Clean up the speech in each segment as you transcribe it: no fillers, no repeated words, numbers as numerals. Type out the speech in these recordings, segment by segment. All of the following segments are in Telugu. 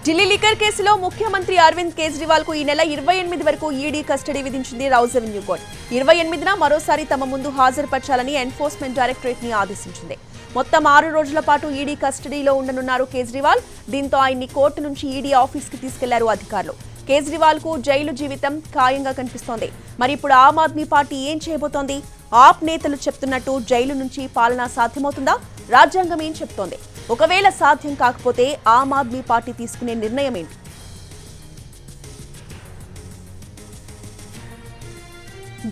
ఢిల్లీ లిక్కర్ కేసులో ముఖ్యమంత్రి అరవింద్ కేజ్రీవాల్ కు ఈ నెల 28 వరకు ఈడీ కస్టడీ విధించింది రౌజ్ అవెన్యూ కోర్టు. 28న మరోసారి తమ ముందు హాజరుపరచాలని ఎన్ఫోర్స్మెంట్ డైరెక్టరేట్ ని ఆదేశించింది. మొత్తం 6 రోజుల పాటు ఈడీ కస్టడీలో ఉండనున్నారు కేజ్రీవాల్. దీంతో ఆయన్ని కోర్టు నుంచి ఈడీ ఆఫీస్ కి తీసుకెళ్లారు అధికారులు. కేజ్రీవాల్ కు జైలు జీవితం ఖాయంగా కనిపిస్తోంది. మరి ఇప్పుడు ఆమ్ ఆద్మీ పార్టీ ఏం చేయబోతోంది? ఆప్ నేతలు చెప్తున్నట్టు జైలు నుంచి పాలన సాధ్యమవుతుందా? రాజ్యాంగం ఏం చెప్తోంది? ఒకవేళ సాధ్యం కాకపోతే ఆమ్ ఆద్మీ పార్టీ తీసుకునే నిర్ణయం ఏంటి?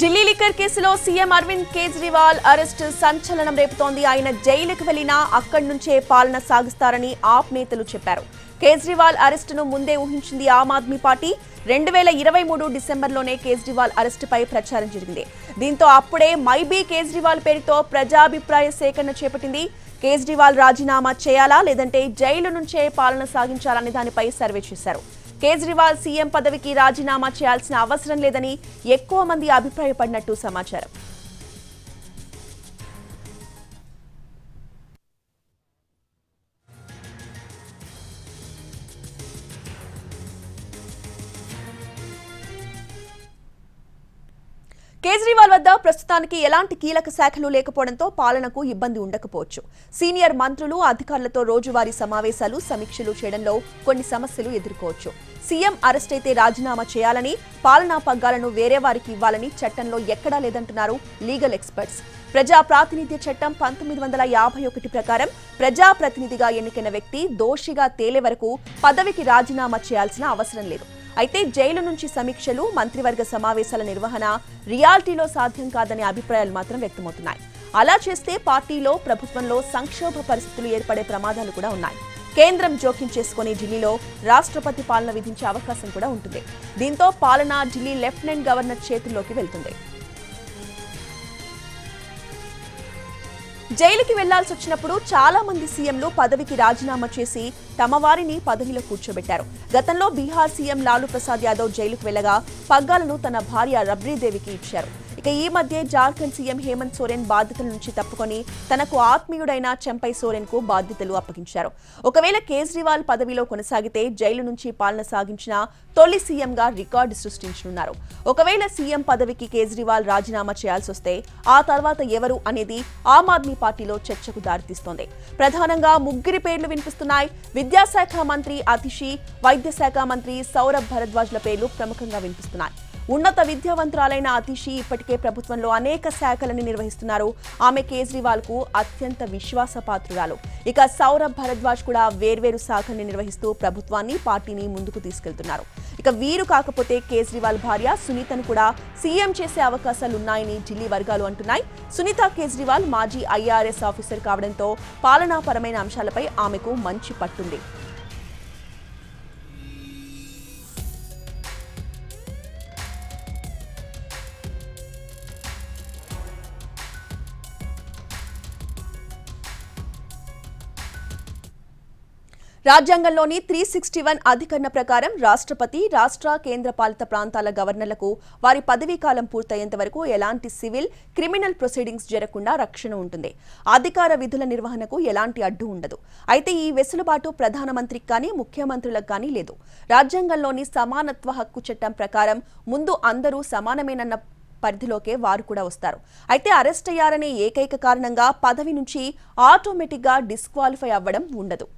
ఢిల్లీ లిక్కర్ కేసులో సీఎం అరవింద్ కేజ్రీవాల్ అరెస్ట్ సంచలనం రేపుతోంది. ఆయన జైలుకు వెళ్లినా అక్కడి నుంచే పాలన సాగిస్తారని ఆప్ నేతలు చెప్పారు. కేజ్రీవాల్ అరెస్టును ముందే ఊహించింది ఆమ్ ఆద్మీ పార్టీ. 2023 డిసెంబర్లోనే కేజ్రీవాల్ అరెస్టుపై ప్రచారం జరిగింది. దీంతో అప్పుడే మైబీ కేజ్రీవాల్ పేరుతో ప్రజాభిప్రాయ సేకరణ చేపట్టింది. కేజ్రీవాల్ రాజీనామా చేయాలా లేదంటే జైలు నుంచే పాలన సాగించాలనే దానిపై సర్వే చేశారు. కేజ్రీవాల్ సీఎం పదవికి రాజీనామా చేయాల్సిన అవసరం లేదని ఎక్కువ మంది అభిప్రాయపడినట్టు సమాచారం. కేజ్రీవాల్ వద్ద ప్రస్తుతానికి ఎలాంటి కీలక శాఖలు లేకపోవడంతో పాలనకు ఇబ్బంది ఉండకపోవచ్చు. సీనియర్ మంత్రులు, అధికారులతో రోజువారీ సమావేశాలు, సమీక్షలు చేయడంలో కొన్ని సమస్యలు ఎదుర్కోవచ్చు. సీఎం అరెస్ట్ అయితే రాజీనామా చేయాలని, పాలనా పగ్గాలను వేరే వారికి ఇవ్వాలని చట్టంలో ఎక్కడా లేదంటున్నారు లీగల్ ఎక్స్పర్ట్స్. ప్రజా ప్రాతినిధ్య చట్టం 1951 ప్రకారం ప్రజాప్రతినిధిగా ఎన్నికైన వ్యక్తి దోషిగా తేలే వరకు పదవికి రాజీనామా చేయాల్సిన అవసరం లేదు. అయితే జైలు నుంచి సమీక్షలు, మంత్రివర్గ సమావేశాల నిర్వహణ రియాలిటీలో సాధ్యం కాదనే అభిప్రాయాలు మాత్రం వ్యక్తమవుతున్నాయి. అలా చేస్తే పార్టీలో, ప్రభుత్వంలో సంక్షోభ పరిస్థితులు ఏర్పడే ప్రమాదాలు కూడా ఉన్నాయి. కేంద్రం జోక్యం చేసుకుని ఢిల్లీలో రాష్ట్రపతి పాలన విధించే అవకాశం కూడా ఉంటుంది. దీంతో పాలన ఢిల్లీ లెఫ్టినెంట్ గవర్నర్ చేతుల్లోకి వెళ్తుంది. జైలుకి వెళ్లాల్సి వచ్చినప్పుడు చాలా మంది సీఎంలు పదవికి రాజీనామా చేసి తమ వారిని పదవిలో కూర్చోబెట్టారు. గతంలో బీహార్ సీఎం లాలూ ప్రసాద్ యాదవ్ జైలుకు వెళ్లగా పగ్గాలను తన భార్య రబ్రీదేవికి ఇచ్చారు. ఇక ఈ మధ్య జార్ఖండ్ సీఎం హేమంత్ సోరెన్ బాధ్యతల నుంచి తప్పుకొని తనకు ఆత్మీయుడైన చెంపై సోరెన్ కు బాధ్యతలు అప్పగించారు. ఒకవేళ కేజ్రీవాల్ పదవిలో కొనసాగితే జైలు నుంచి పాలన సాగించిన తొలి సీఎంగా రికార్డు సృష్టించనున్నారు. ఒకవేళ సీఎం పదవికి కేజ్రీవాల్ రాజీనామా చేయాల్సి వస్తే ఆ తర్వాత ఎవరు అనేది ఆమ్ ఆద్మీ పార్టీలో చర్చకు దారితీస్తోంది. ప్రధానంగా ముగ్గురి పేర్లు వినిపిస్తున్నాయి. విద్యాశాఖ మంత్రి అతిషి, వైద్య శాఖ మంత్రి సౌరభ్ భరద్వాజ్ల పేర్లు ప్రముఖంగా వినిపిస్తున్నాయి. ఉన్నత విద్యావంతురాలైన అతిషి ఇప్పటికే ప్రభుత్వంలో అనేక శాఖలను నిర్వహిస్తున్నారు. ఆమె కేజ్రీవాల్ కు అత్యంత విశ్వాసపాత్రురాలు. ఇక సౌరభ్ భరద్వాజ్ కూడా వేర్వేరు శాఖల్ని నిర్వహిస్తూ ప్రభుత్వాన్ని, పార్టీని ముందుకు తీసుకెళ్తున్నారు. ఇక వీరు కాకపోతే కేజ్రీవాల్ భార్య సునీతను కూడా సీఎం చేసే అవకాశాలున్నాయని ఢిల్లీ వర్గాలు అంటున్నాయి. సునీత కేజ్రీవాల్ మాజీ ఐఆర్ఎస్ ఆఫీసర్ కావడంతో పాలనాపరమైన అంశాలపై ఆమెకు మంచి పట్టుంది. రాజ్యాంగంలోని 361 అధికరణ ప్రకారం రాష్ట్రపతి, రాష్ట్ర, కేంద్రపాలిత ప్రాంతాల గవర్నర్లకు వారి పదవీ కాలం పూర్తయ్యేంత వరకు ఎలాంటి సివిల్, క్రిమినల్ ప్రొసీడింగ్స్ జరగకుండా రక్షణ ఉంటుంది. అధికార విధుల నిర్వహణకు ఎలాంటి అడ్డు ఉండదు. అయితే ఈ వెసులుబాటు ప్రధానమంత్రికి కానీ, ముఖ్యమంత్రులకు కానీ లేదు. రాజ్యాంగంలోని సమానత్వ హక్కు చట్టం ప్రకారం ముందు అందరూ సమానమేనన్న పరిధిలోకే వారు కూడా వస్తారు. అయితే అరెస్ట్ అయ్యారనే ఏకైక కారణంగా పదవి నుంచి ఆటోమేటిక్గా డిస్క్వాలిఫై అవ్వడం ఉండదు.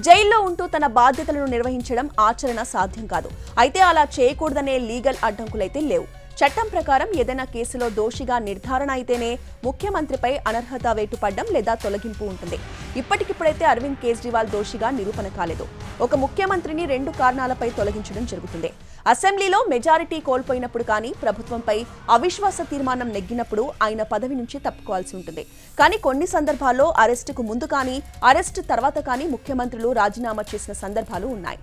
జైల్లో ఉంటూ తన బాధ్యతలను నిర్వహించడం ఆచరణ సాధ్యం కాదు. అయితే అలా చేయకూడదనే లీగల్ అడ్డంకులైతే లేవు. చట్టం ప్రకారం ఏదైనా కేసులో దోషిగా నిర్ధారణ అయితేనే ముఖ్యమంత్రిపై అనర్హత వేటు పడడం లేదా తొలగింపు ఉంటుంది. ఇప్పటికిప్పుడైతే అరవింద్ కేజ్రీవాల్ దోషిగా నిరూపణ కాలేదు. ఒక ముఖ్యమంత్రిని 2 కారణాలపై తొలగించడం జరుగుతుంది. అసెంబ్లీలో మెజారిటీ కోల్పోయినప్పుడు కానీ, ప్రభుత్వంపై అవిశ్వాస తీర్మానం నెగ్గినప్పుడు ఆయన పదవి నుంచి తప్పుకోవాల్సి ఉంటుంది. కానీ కొన్ని సందర్భాల్లో అరెస్టుకు ముందు కానీ, అరెస్టు తర్వాత కానీ ముఖ్యమంత్రులు రాజీనామా చేసిన సందర్భాలు ఉన్నాయి.